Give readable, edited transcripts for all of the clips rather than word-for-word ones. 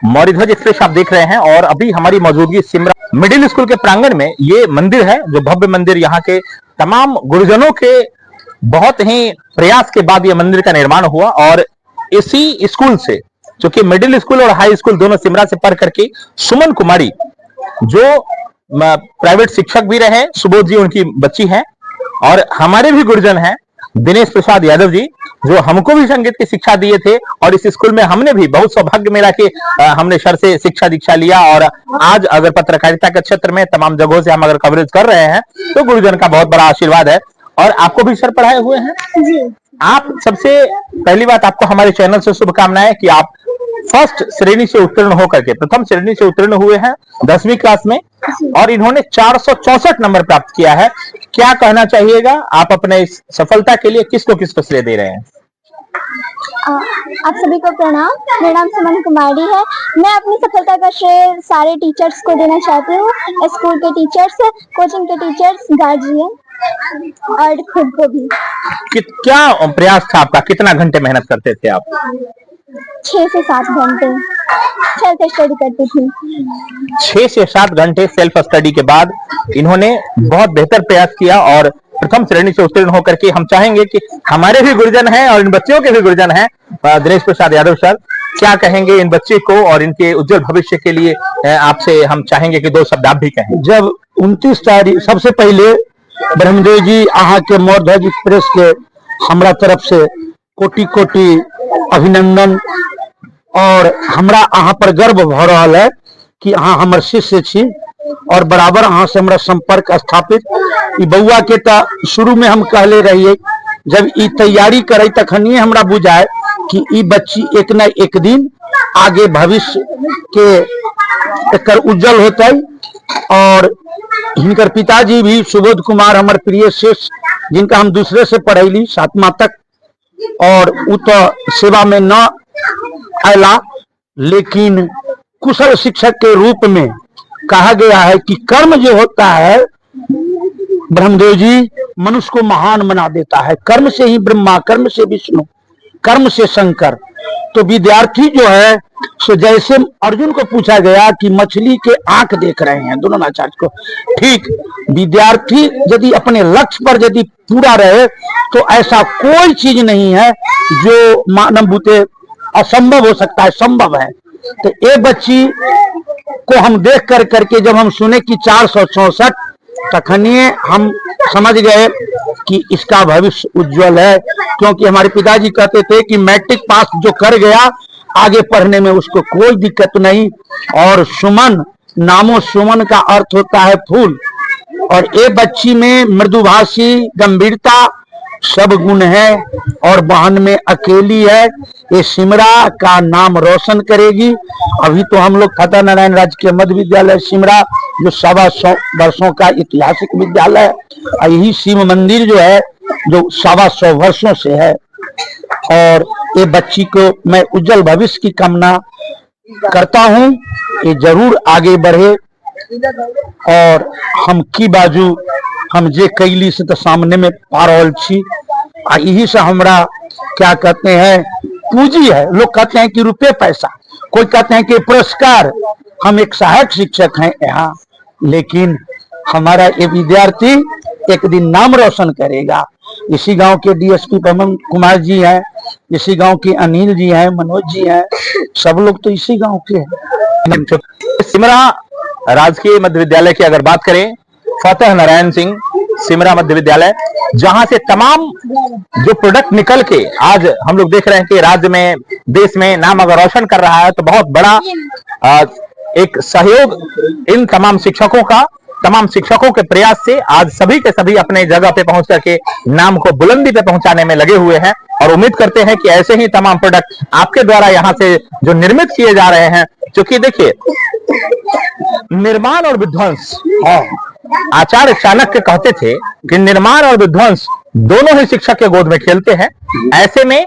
मौर्यध्वज express आप देख रहे हैं और अभी हमारी मौजूदगी सिमरा मिडिल स्कूल के प्रांगण में। ये मंदिर है जो भव्य मंदिर, यहाँ के तमाम गुरुजनों के बहुत ही प्रयास के बाद ये मंदिर का निर्माण हुआ। और इसी स्कूल से, जो कि मिडिल स्कूल और हाई स्कूल दोनों सिमरा से पढ़ करके सुमन कुमारी, जो प्राइवेट शिक्षक भी रहे, सुबोध जी उनकी बच्ची हैं, और हमारे भी गुरुजन हैं दिनेश प्रसाद यादव जी, जो हमको भी संगीत की शिक्षा दिए थे। और इस स्कूल में हमने भी बहुत सौभाग्य मिला कि हमने सर से शिक्षा दीक्षा लिया। और आज अगर पत्रकारिता के क्षेत्र में तमाम जगहों से हम अगर कवरेज कर रहे हैं तो गुरुजन का बहुत बड़ा आशीर्वाद है। और आपको भी सर पढ़ाए हुए हैं जी। आप सबसे पहली बात, आपको हमारे चैनल से शुभकामनाएं कि आप फर्स्ट श्रेणी से उत्तीर्ण होकर के, प्रथम श्रेणी से उत्तीर्ण हुए हैं 10वीं क्लास में, और इन्होंने 464 नंबर प्राप्त किया है। क्या कहना चाहिएगा आप अपने इस सफलता के लिए, किसको श्रेय दे रहे हैं? आप सभी को प्रणाम। मेरा नाम सुमन कुमारी है। मैं अपनी सफलता का श्रेय सारे टीचर्स को देना चाहती हूँ, स्कूल के टीचर्स, कोचिंग के टीचर्स, गार्जियन और खुद को भी। क्या प्रयास था आपका? कितना घंटे मेहनत करते थे आप? 6 से 7 घंटे सेल्फ स्टडी करती थी। 6 से 7 घंटे सेल्फ स्टडी के बाद इन्होंने बहुत बेहतर प्रयास किया और प्रथम श्रेणी से उत्तीर्ण होकर के, हम चाहेंगे कि हमारे भी गुरुजन हैं और इन बच्चों के भी गुरुजन हैं, दिनेश प्रसाद यादव सर, क्या कहेंगे इन बच्चे को और इनके उज्जवल भविष्य के लिए? आपसे हम चाहेंगे कि 2 शब्द आप भी कहें। जब 29 तारीख, सबसे पहले ब्रह्मदेव जी अहाँ के मौर्यध्वज एक्सप्रेस के हमरा तरफ से कोटि कोटि अभिनंदन। और हमरा अहाँ पर गर्व भ रहा है कि अहाँ हमर शिष्य छी और बराबर अहाँ से हमरा संपर्क स्थापित। ई बउआ के तो शुरू में हम कहले रहिए, जब ई तैयारी करे तखनिए हमरा बुझाए कि ई बच्ची एक न एक दिन आगे भविष्य के एकर उज्जवल होते। और हिनकर पिताजी भी सुबोध कुमार, हमर प्रिय शिष्य, जिनका हम दूसरे से पढ़ैली 7वां तक, और उ तो सेवा में न आयला, लेकिन कुशल शिक्षक के रूप में कहा गया है कि कर्म जो होता है, ब्रह्मदेव जी, मनुष्य को महान बना देता है। कर्म से ही ब्रह्मा, कर्म से विष्णु, कर्म से शंकर। तो विद्यार्थी जो है, सो जैसे अर्जुन को पूछा गया कि मछली के आंख देख रहे हैं द्रोणाचार्य को, ठीक विद्यार्थी यदि अपने लक्ष्य पर यदि पूरा रहे तो ऐसा कोई चीज नहीं है जो मानव बुते असंभव हो सकता है, संभव है। तो ये बच्ची को हम देख कर करके जब हम सुने कि 464, तखनिए हम समझ गए कि इसका भविष्य उज्जवल है। क्योंकि हमारे पिताजी कहते थे कि मैट्रिक पास जो कर गया आगे पढ़ने में उसको कोई दिक्कत नहीं। और सुमन, नामो सुमन का अर्थ होता है फूल, और ये बच्ची में मृदुभाषी, गंभीरता सब गुण है और बहन में अकेली है। ये सिमरा का नाम रोशन करेगी। अभी तो हम लोग फतेह नारायण राजकीय मध्य विद्यालय सिमरा, जो 125 वर्षों का ऐतिहासिक विद्यालय है, यही शिव मंदिर जो है जो 125 वर्षों से है। और ये बच्ची को मैं उज्जवल भविष्य की कामना करता हूँ, ये जरूर आगे बढ़े। और हम की बाजू हम जे कैली से तो सामने में पा रहल छी, यही से हमरा क्या कहते हैं पूंजी है। लोग कहते हैं कि रुपये पैसा, कोई कहते हैं कि पुरस्कार। हम एक सहायक शिक्षक हैं यहाँ, लेकिन हमारा ये विद्यार्थी एक दिन नाम रोशन करेगा। इसी गांव के डीएसपी पवन कुमार जी हैं, इसी गांव के अनिल जी हैं, मनोज जी हैं, सब लोग तो इसी गांव के हैं। सिमरा राजकीय मध्य विद्यालय की अगर बात करें, फतेह नारायण सिंह सिमरा मध्य विद्यालय, जहां से तमाम जो प्रोडक्ट निकल के आज हम लोग देख रहे हैं कि राज्य में, देश में नाम अगर रोशन कर रहा है, तो बहुत बड़ा एक सहयोग इन तमाम शिक्षकों का, तमाम शिक्षकों के प्रयास से आज सभी के सभी अपने जगह पे पहुंच करके नाम को बुलंदी पे पहुंचाने में लगे हुए हैं। और उम्मीद करते हैं कि ऐसे ही तमाम प्रोडक्ट आपके द्वारा यहाँ से जो निर्मित किए जा रहे हैं, क्योंकि देखिए निर्माण और विध्वंस, आचार्य चाणक्य कहते थे कि निर्माण और विध्वंस दोनों ही शिक्षक के गोद में खेलते हैं। ऐसे में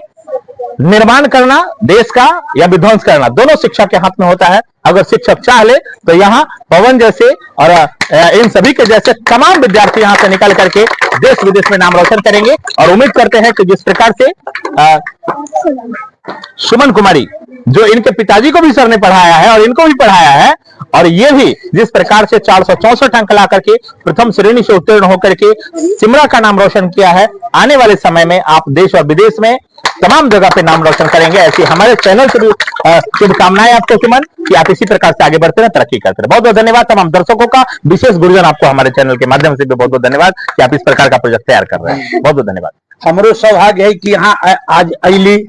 निर्माण करना देश का या विध्वंस करना दोनों शिक्षक के हाथ में होता है। अगर शिक्षक चाह ले तो यहाँ पवन जैसे और इन सभी के जैसे तमाम विद्यार्थी यहाँ से निकल करके देश विदेश में नाम रोशन करेंगे। और उम्मीद करते हैं कि जिस प्रकार से सुमन कुमारी जो इनके पिताजी को भी सर ने पढ़ाया है और इनको भी पढ़ाया है, और ये भी जिस प्रकार से 464 अंक ला करके प्रथम श्रेणी से उत्तीर्ण होकर के सिमरा का नाम रोशन किया है, आने वाले समय में आप देश और विदेश में तमाम जगह पे नाम रोशन करेंगे। ऐसी हमारे चैनल से भी शुभकामनाएं आपको सुमन, कि आप इसी प्रकार से आगे बढ़ते रहे, तरक्की करते रहे। बहुत बहुत धन्यवाद तमाम दर्शकों का, विशेष गुरुजन आपको हमारे चैनल के माध्यम से भी बहुत बहुत धन्यवाद कि आप इस प्रकार का प्रोजेक्ट तैयार कर रहे हैं। बहुत बहुत धन्यवाद। हमरो सौभाग्य है कि यहाँ आज अली